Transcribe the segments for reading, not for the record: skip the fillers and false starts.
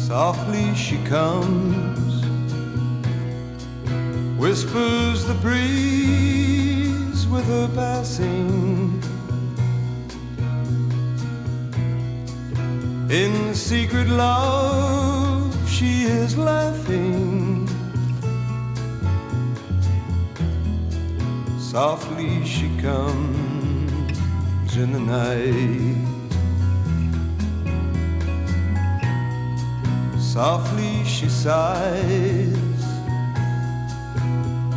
Softly she comes, whispers the breeze with her passing. In secret love she is laughing. Softly she comes in the night. Softly she sighs,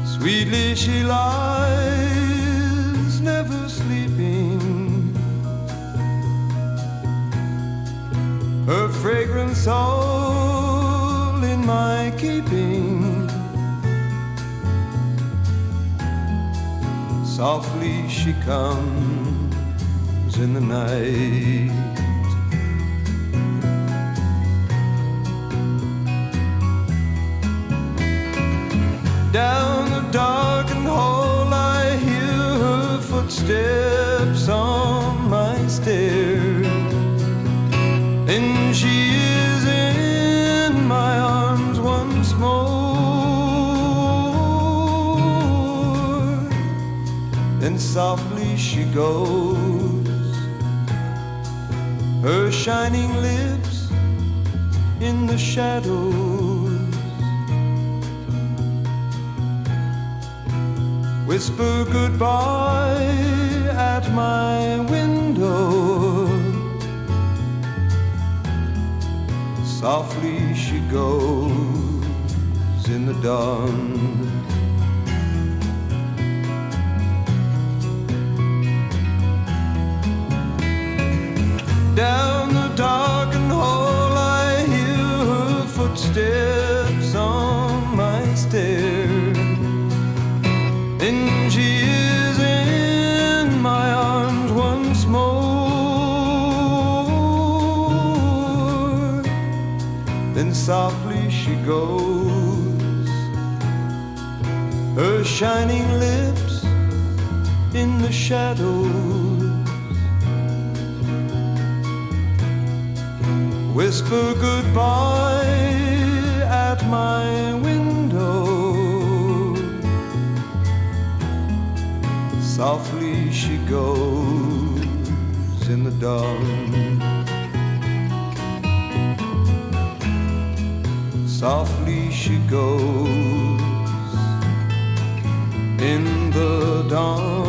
sweetly she lies, never sleeping. Her fragrance all in my keeping. Softly she comes in the night. Down the darkened hall I hear her footsteps on my stair. Then she is in my arms once more. Then softly she goes, her shining lips in the shadows whisper goodbye at my window. Softly she goes in the dawn. Down the darkened hall I hear her footsteps on my stair. Then she is in my arms once more. Then softly she goes, her shining lips in the shadows whisper goodbye at my window. Softly she goes in the dawn. Softly she goes in the dawn.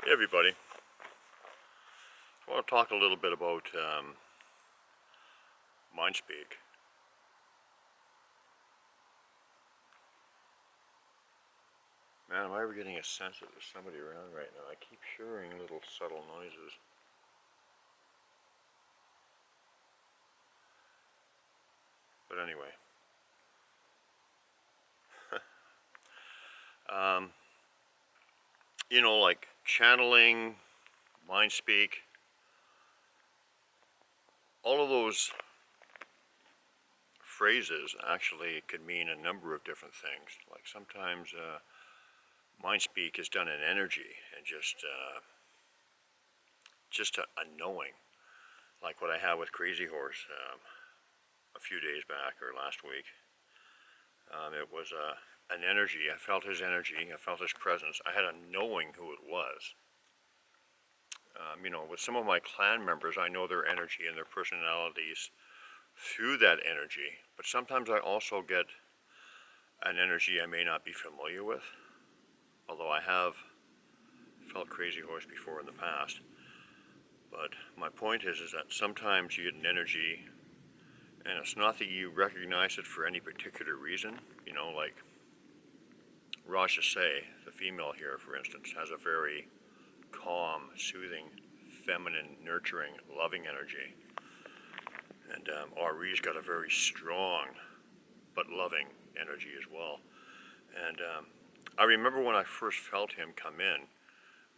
Hey everybody, I want to talk a little bit about Mindspeak. Man, am I ever getting a sense that there's somebody around right now? I keep hearing little subtle noises. But anyway. You know, like channeling, Mindspeak, all of those phrases actually could mean a number of different things. Like sometimes Mindspeak is done in energy and just a knowing, like what I had with Crazy Horse a few days back or last week. It was an energy. I felt his energy. I felt his presence. I had a knowing who it was. You know, with some of my clan members, I know their energy and their personalities through that energy. But sometimes I also get an energy I may not be familiar with. Although I have felt Crazy Horse before in the past. But my point is that sometimes you get an energy, and it's not that you recognize it for any particular reason. You know, like Raja Say, the female here, for instance, has a very calm, soothing, feminine, nurturing, loving energy. And Ari's got a very strong but loving energy as well. And I remember when I first felt him come in,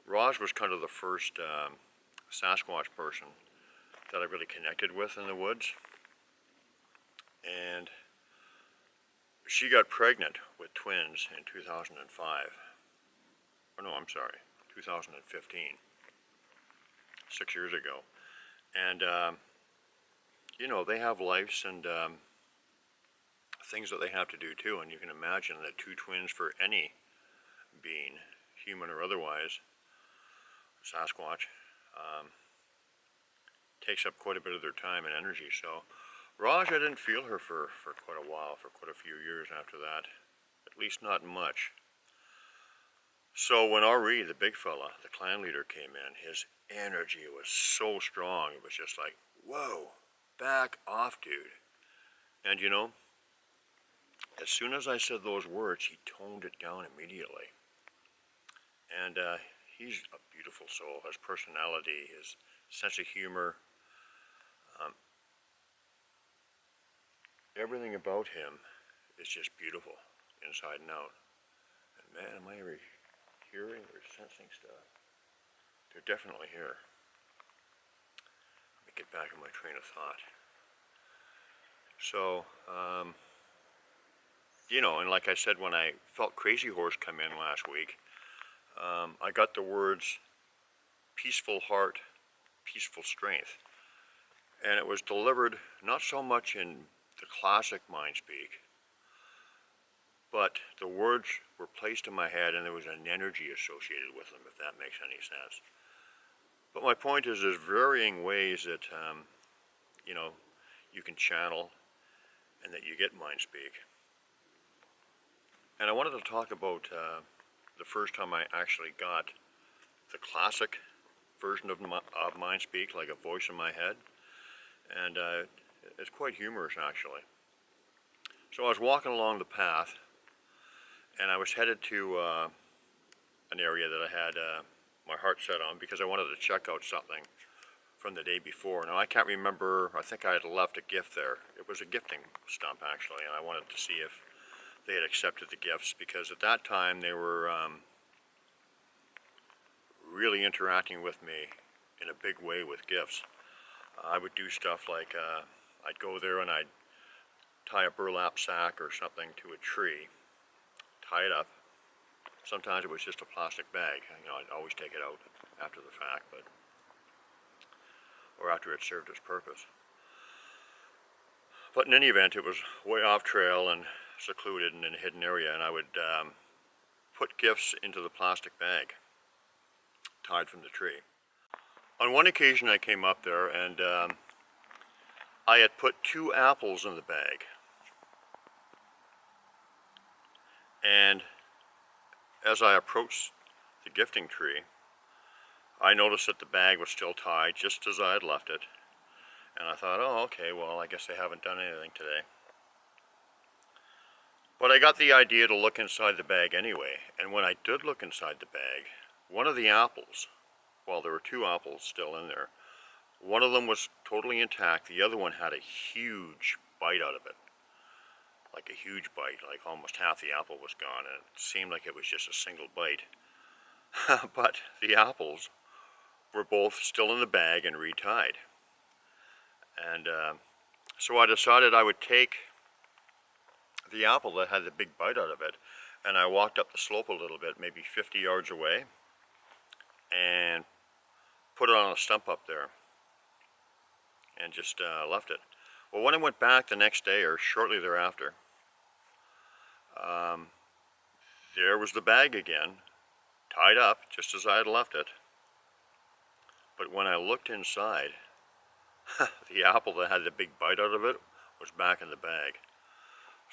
Raj was kind of the first SASQUATCH person that I really connected with in the woods. and she got pregnant with twins in 2005. Oh no, I'm sorry, 2015, 6 years ago. And you know, they have lives and things that they have to do too, and you can imagine that two twins for any being, human or otherwise, Sasquatch, takes up quite a bit of their time and energy. So Raj, I didn't feel her for quite a while, for quite a few years after that, at least not much. So when Ari, the big fella, the clan leader, came in, his energy was so strong, it was just like, whoa, back off, dude. And you know, as soon as I said those words, he toned it down immediately. And he's a beautiful soul. His personality, his sense of humor, everything about him is just beautiful, inside and out. And man, am I ever hearing or sensing stuff? They're definitely here. Let me get back on my train of thought. So, you know, and like I said, when I felt Crazy Horse come in last week, I got the words peaceful heart, peaceful strength. And it was delivered not so much in the classic Mindspeak, but the words were placed in my head and there was an energy associated with them, if that makes any sense. But my point is there's varying ways that, you know, you can channel and that you get Mindspeak. And I wanted to talk about the first time I actually got the classic version of Mindspeak, like a voice in my head. And it's quite humorous, actually. So I was walking along the path, and I was headed to an area that I had my heart set on because I wanted to check out something from the day before. Now I can't remember, I think I had left a gift there. It was a gifting stump, actually, and I wanted to see if they had accepted the gifts, because at that time they were really interacting with me in a big way with gifts. I would do stuff like I'd go there and I'd tie a burlap sack or something to a tree, tie it up. Sometimes it was just a plastic bag. You know, I'd always take it out after the fact, but or after it served its purpose. But in any event, it was way off trail and secluded and in a hidden area, and I would put gifts into the plastic bag tied from the tree. On one occasion I came up there and I had put 2 apples in the bag, and as I approached the gifting tree, I noticed that the bag was still tied just as I had left it, and I thought, oh, okay, well, I guess they haven't done anything today. But I got the idea to look inside the bag anyway, and when I did look inside the bag, one of the apples, well, there were 2 apples still in there, one of them was totally intact, the other one had a huge bite out of it. Like a huge bite, like almost half the apple was gone, and it seemed like it was just a single bite. But the apples were both still in the bag and retied. And so I decided I would take the apple that had the big bite out of it, and I walked up the slope a little bit, maybe 50 yards away, and put it on a stump up there, and just left it. Well, when I went back the next day, or shortly thereafter, there was the bag again, tied up, just as I had left it. But when I looked inside, the apple that had the big bite out of it was back in the bag.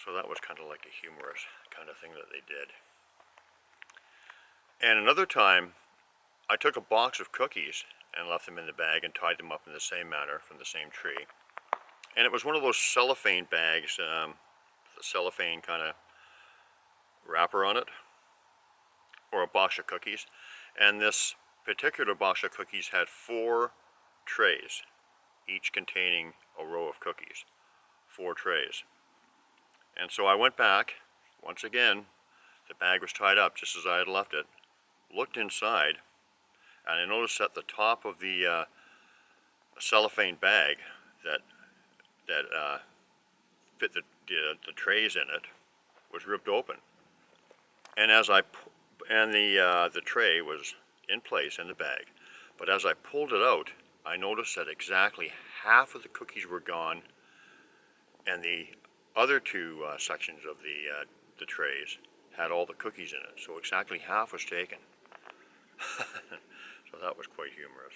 So that was kind of like a humorous kind of thing that they did. And another time, I took a box of cookies and left them in the bag and tied them up in the same manner from the same tree. And it was one of those cellophane bags, the cellophane kind of wrapper on it, or a box of cookies. And this particular box of cookies had 4 trays, each containing a row of cookies, 4 trays. And so I went back, once again, the bag was tied up just as I had left it, looked inside, and I noticed at the top of the cellophane bag that fit the trays in it was ripped open. And the tray was in place in the bag. But as I pulled it out, I noticed that exactly half of the cookies were gone, and the other two sections of the trays had all the cookies in it. So exactly half was taken. So that was quite humorous.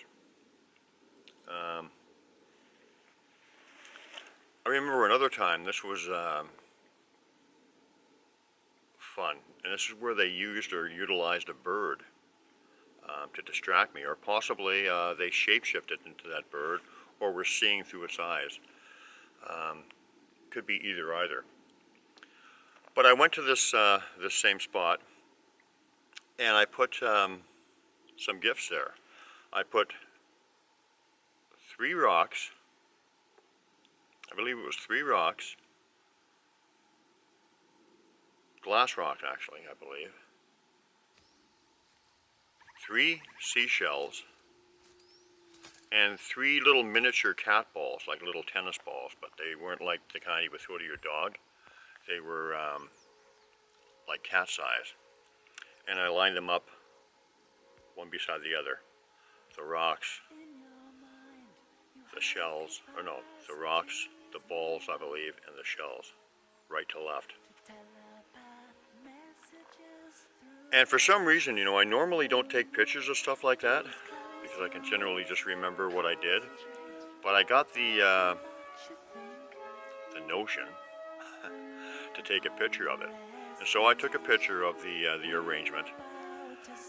I remember another time, this was fun, and this is where they used or utilized a bird to distract me, or possibly they shape-shifted into that bird, or were seeing through its eyes. Could be either. But I went to this same spot, and I put some gifts there. I put 3 rocks. I believe it was 3 rocks. Glass rock, actually, I believe. 3 seashells. And 3 little miniature cat balls, like little tennis balls, but they weren't like the kind you would throw to your dog. They were like cat size. And I lined them up one beside the other. The rocks, the shells, or no, the rocks, the balls, I believe, and the shells, right to left. And for some reason, I normally don't take pictures of stuff like that, because I can generally just remember what I did. But I got the notion to take a picture of it. And so I took a picture of the arrangement.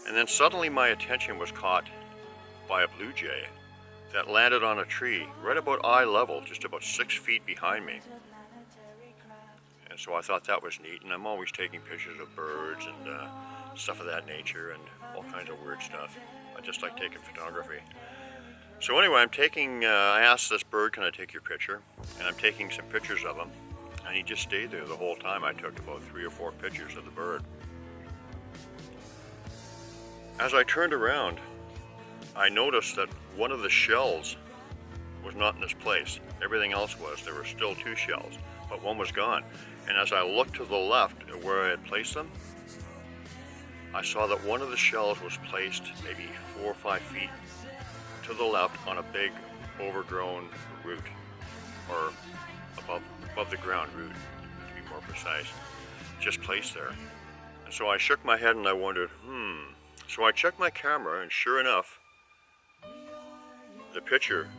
And then suddenly my attention was caught by a blue jay that landed on a tree right about eye level, just about 6 feet behind me. And so I thought that was neat, and I'm always taking pictures of birds and stuff of that nature and all kinds of weird stuff. I just like taking photography. So anyway, I asked this bird, can I take your picture? And I'm taking some pictures of him. And he just stayed there the whole time. I took about 3 or 4 pictures of the bird. As I turned around, I noticed that one of the shells was not in its place. Everything else was. There were still 2 shells, but one was gone. And as I looked to the left at where I had placed them, I saw that one of the shells was placed maybe 4 or 5 feet to the left on a big overgrown root, or above the ground root, to be more precise, just placed there. And so I shook my head and I wondered, So I checked my camera, and sure enough, the picture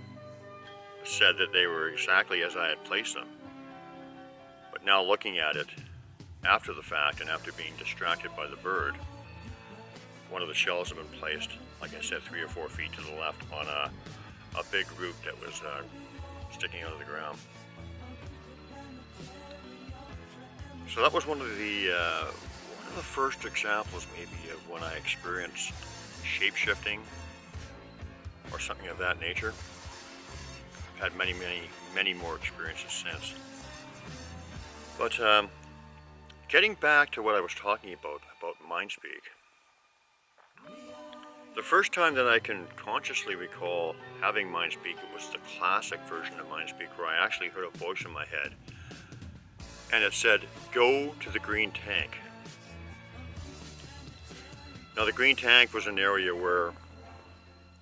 said that they were exactly as I had placed them. But now looking at it after the fact and after being distracted by the bird, one of the shells had been placed, like I said, 3 or 4 feet to the left on a big root that was sticking out of the ground. So that was one of the first examples maybe of when I experienced shape-shifting or something of that nature. I've had many more experiences since. But getting back to what I was talking about Mindspeak, the first time that I can consciously recall having Mindspeak, it was the classic version of Mindspeak, where I actually heard a voice in my head, and it said, "Go to the green tank." Now the green tank was an area where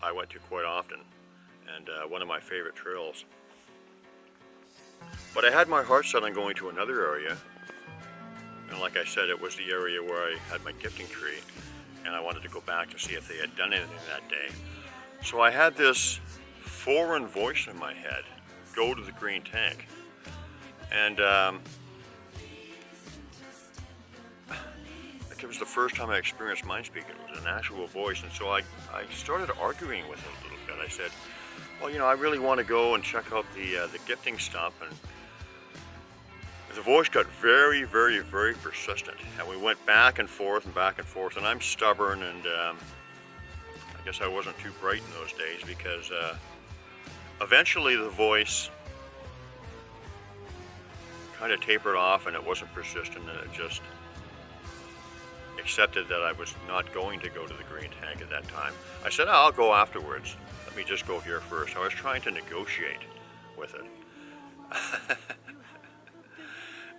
I went to quite often, and one of my favorite trails. But I had my heart set on going to another area, and like I said, it was the area where I had my gifting tree, and I wanted to go back to see if they had done anything that day. So I had this foreign voice in my head, "Go to the green tank." And it was the first time I experienced Mindspeak. It was an actual voice, and so I started arguing with it a little bit. I said, well, I really want to go and check out the gifting stuff, and the voice got very, very, very persistent, and we went back and forth, and I'm stubborn, and I guess I wasn't too bright in those days, because eventually the voice kind of tapered off, and it wasn't persistent, and it just accepted that I was not going to go to the green tank at that time. I said, I'll go afterwards. Let me just go here first. I was trying to negotiate with it.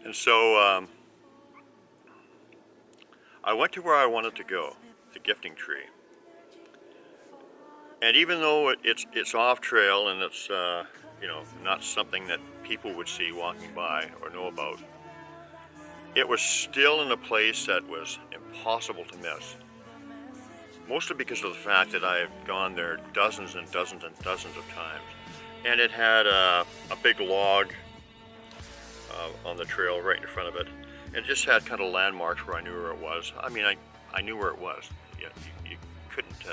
And so I went to where I wanted to go, the gifting tree. And even though it's off trail and it's not something that people would see walking by or know about, it was still in a place that was impossible to miss. Mostly because of the fact that I had gone there dozens and dozens and dozens of times. And it had a big log on the trail right in front of it. And it just had kind of landmarks where I knew where it was. I mean, I knew where it was. You couldn't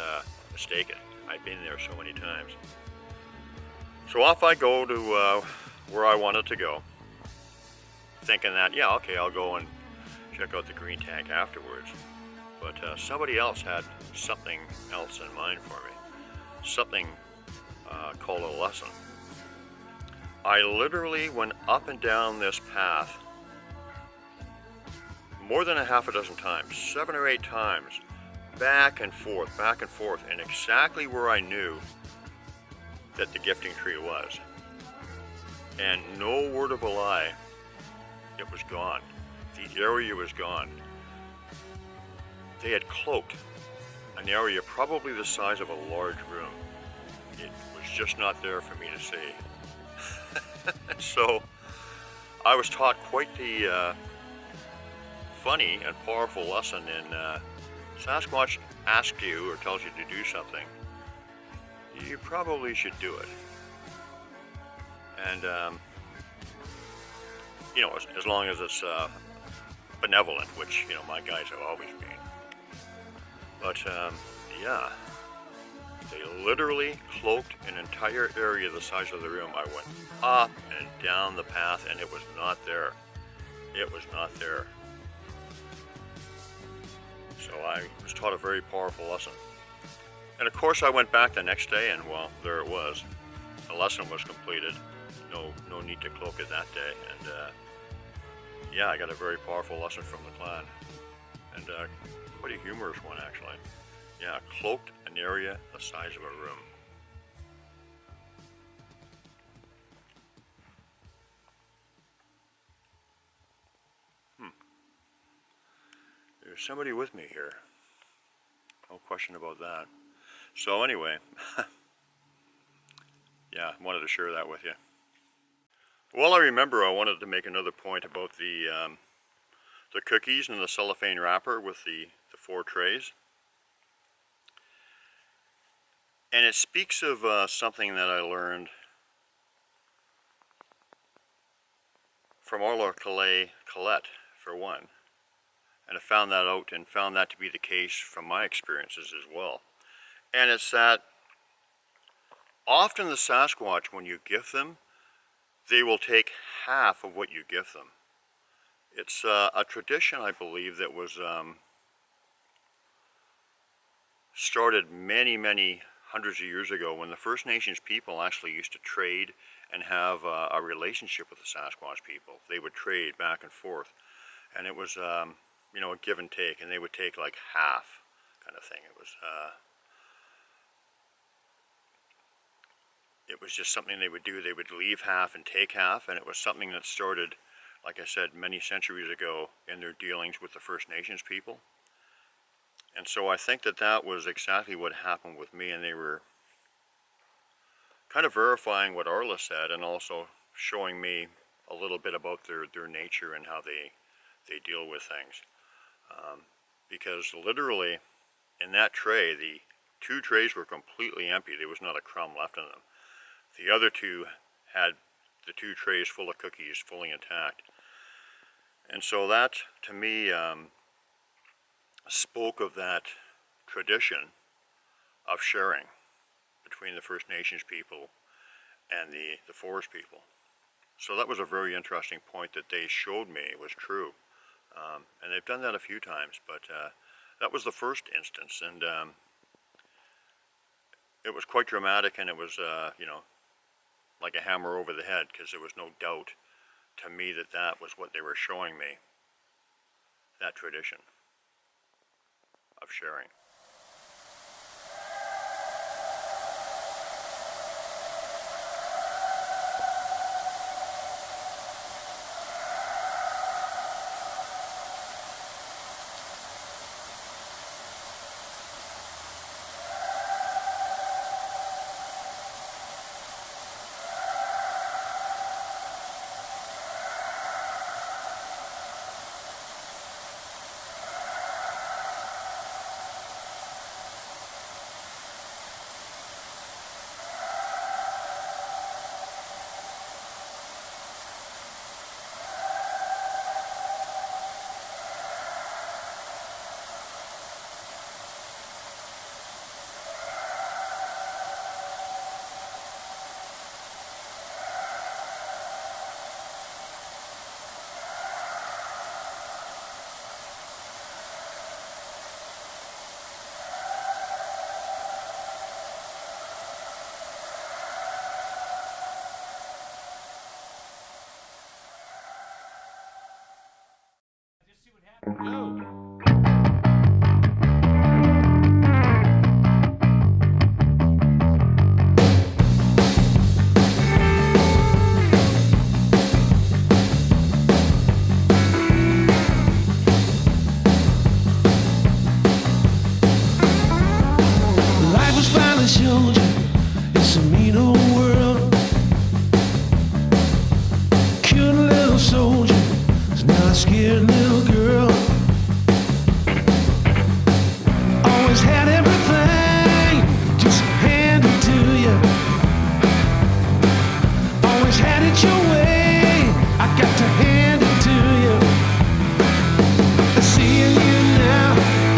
mistake it. I'd been there so many times. So off I go to where I wanted to go, thinking that, yeah, okay, I'll go and check out the green tank afterwards. But somebody else had something else in mind for me, something called a lesson. I literally went up and down this path more than a half a dozen times, 7 or 8 times, back and forth, and exactly where I knew that the gifting tree was. And no word of a lie, it was gone. The area was gone. They had cloaked an area probably the size of a large room. It was just not there for me to see. So I was taught quite the funny and powerful lesson in Sasquatch asks you or tells you to do something, you probably should do it. And as long as it's benevolent, which my guys have always been. But yeah, they literally cloaked an entire area the size of the room. I went up and down the path and it was not there. It was not there. So I was taught a very powerful lesson. And of course I went back the next day and well, there it was. The lesson was completed. No need to cloak it that day. And yeah, I got a very powerful lesson from the clan. And quite a humorous one actually. Yeah, cloaked an area the size of a room. There's somebody with me here. No question about that. So anyway, yeah, I wanted to share that with you. Well, I remember I wanted to make another point about the cookies and the cellophane wrapper with the 4 trays. And it speaks of something that I learned from Arlo Colette, for one. And I found that out and found that to be the case from my experiences as well. And it's that often the Sasquatch, when you gift them, they will take half of what you gift them. It's a tradition, I believe, that was started many, many hundreds of years ago when the First Nations people actually used to trade and have a relationship with the Sasquatch people. They would trade back and forth. And it was a give and take, and they would take like half kind of thing. It was just something they would do. They would leave half and take half, and it was something that started, like I said, many centuries ago in their dealings with the First Nations people. And so I think that was exactly what happened with me, and they were kind of verifying what Arla said and also showing me a little bit about their nature and how they deal with things. Because literally in that tray, the 2 trays were completely empty. There was not a crumb left in them. The other 2 had the 2 trays full of cookies, fully intact. And so that, to me, spoke of that tradition of sharing between the First Nations people and the Forest people. So that was a very interesting point that they showed me was true. And they've done that a few times, but that was the first instance, and it was quite dramatic, and it was, like a hammer over the head, because there was no doubt to me that was what they were showing me, that tradition of sharing. Life was finally showed you it's a mean old world. Cute little soldier is now a scared little girl. Always had everything just handed to you. Always had it your way, I got to hand it to you. Seeing you now,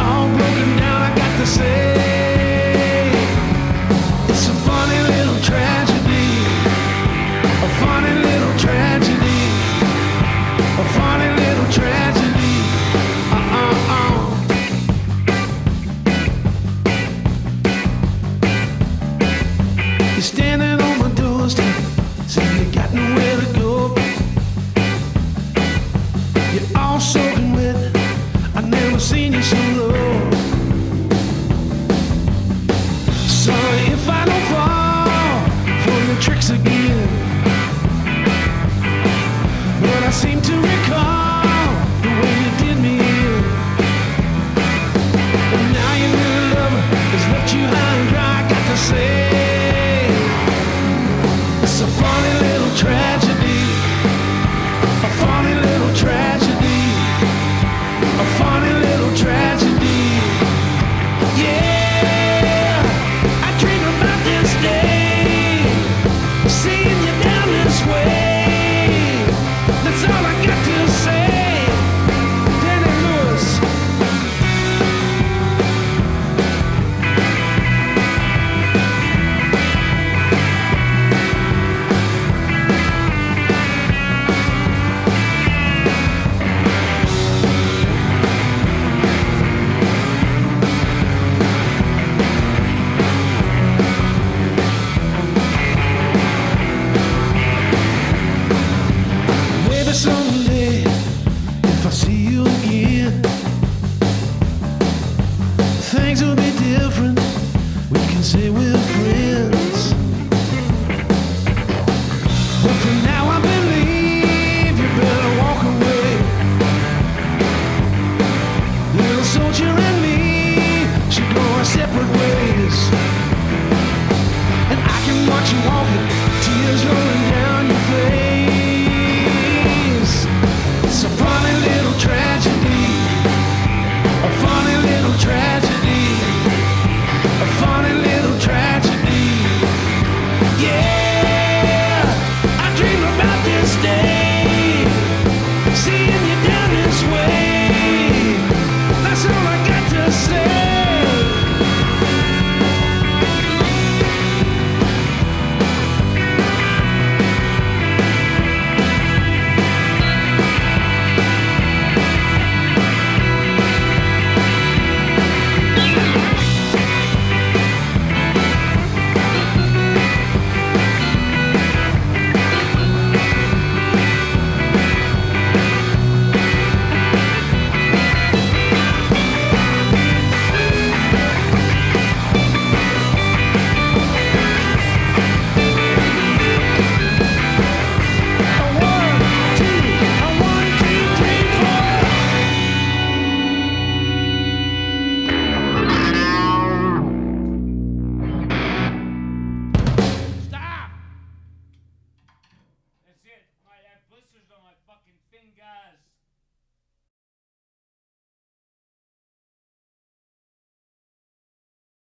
all broken down, I got to say it's a funny little tragedy. A funny little tragedy. A funny little tragedy. You're standing on my doorstep, saying you got nowhere to go. You're all soaking wet, I never seen you so low. Sorry if I don't fall for your tricks again, but I seem to recall the way you did me in. And now your little lover has left you high and dry. I got to say it's a funny little tragedy. A funny little tragedy. A funny little tragedy. Yeah, I dream about this day, seeing you down this way. That's all I got to say. Danny Lewis. Maybe someday, if I see you again, things will be different. We can say we're friends. But for now, I believe you better walk away. Little soldier and me should go our separate ways. And I can watch you walking, tears rolling down your face. It's a funny little tragedy. A funny little tragedy. A funny little tragedy. Yeah, I dream about this day, seeing you down this way. That's all I got to say. That's it. I have blisters on my fucking fingers.